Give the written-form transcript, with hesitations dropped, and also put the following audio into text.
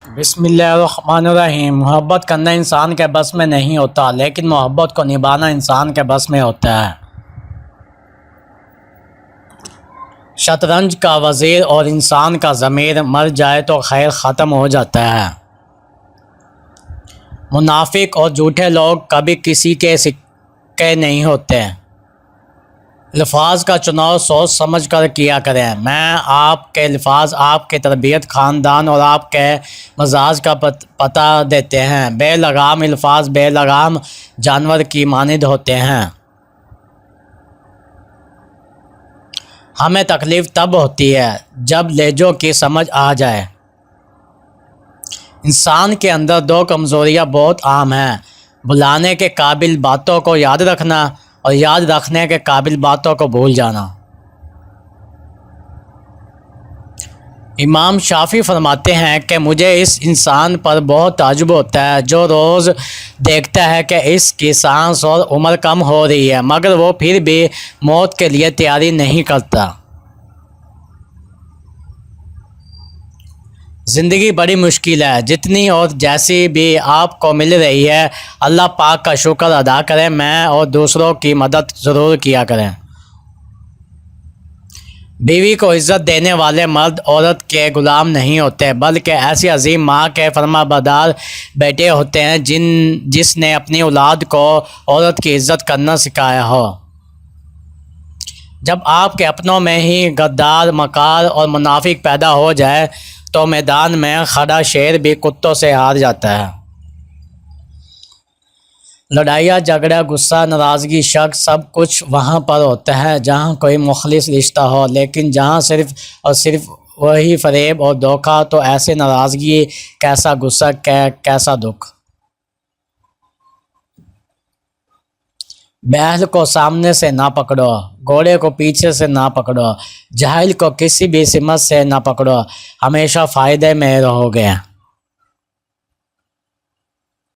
بسم اللہ الرحمن الرحیم۔ محبت کرنا انسان کے بس میں نہیں ہوتا، لیکن محبت کو نبھانا انسان کے بس میں ہوتا ہے۔ شطرنج کا وزیر اور انسان کا ضمیر مر جائے تو خیر ختم ہو جاتا ہے۔ منافق اور جھوٹے لوگ کبھی کسی کے سکے نہیں ہوتے۔ الفاظ کا چناؤ سوچ سمجھ کر کیا کریں۔ میں آپ کے الفاظ آپ کے تربیت، خاندان اور آپ کے مزاج کا پتہ دیتے ہیں۔ بے لگام الفاظ بے لگام جانور کی مانند ہوتے ہیں۔ ہمیں تکلیف تب ہوتی ہے جب لہجوں کی سمجھ آ جائے۔ انسان کے اندر دو کمزوریاں بہت عام ہیں: بھلانے کے قابل باتوں کو یاد رکھنا اور یاد رکھنے کے قابل باتوں کو بھول جانا۔ امام شافعی فرماتے ہیں کہ مجھے اس انسان پر بہت تعجب ہوتا ہے جو روز دیکھتا ہے کہ اس کی سانس اور عمر کم ہو رہی ہے، مگر وہ پھر بھی موت کے لیے تیاری نہیں کرتا۔ زندگی بڑی مشکل ہے، جتنی اور جیسی بھی آپ کو مل رہی ہے اللہ پاک کا شکر ادا کریں، میں اور دوسروں کی مدد ضرور کیا کریں۔ بیوی کو عزت دینے والے مرد عورت کے غلام نہیں ہوتے، بلکہ ایسی عظیم ماں کے فرمانبردار بیٹے ہوتے ہیں جس نے اپنی اولاد کو عورت کی عزت کرنا سکھایا ہو۔ جب آپ کے اپنوں میں ہی غدار، مکار اور منافق پیدا ہو جائے تو میدان میں کھڑا شیر بھی کتوں سے ہار جاتا ہے۔ لڑائیاں، جھگڑا، غصہ، ناراضگی، شک سب کچھ وہاں پر ہوتا ہے جہاں کوئی مخلص رشتہ ہو، لیکن جہاں صرف اور صرف وہی فریب اور دھوکہ، تو ایسے ناراضگی، کیسا غصہ، کیسا دکھ۔ بیل کو سامنے سے نہ پکڑو، گھوڑے کو پیچھے سے نہ پکڑو، جاہل کو کسی بھی سمت سے نہ پکڑو، ہمیشہ فائدے میں رہو گے۔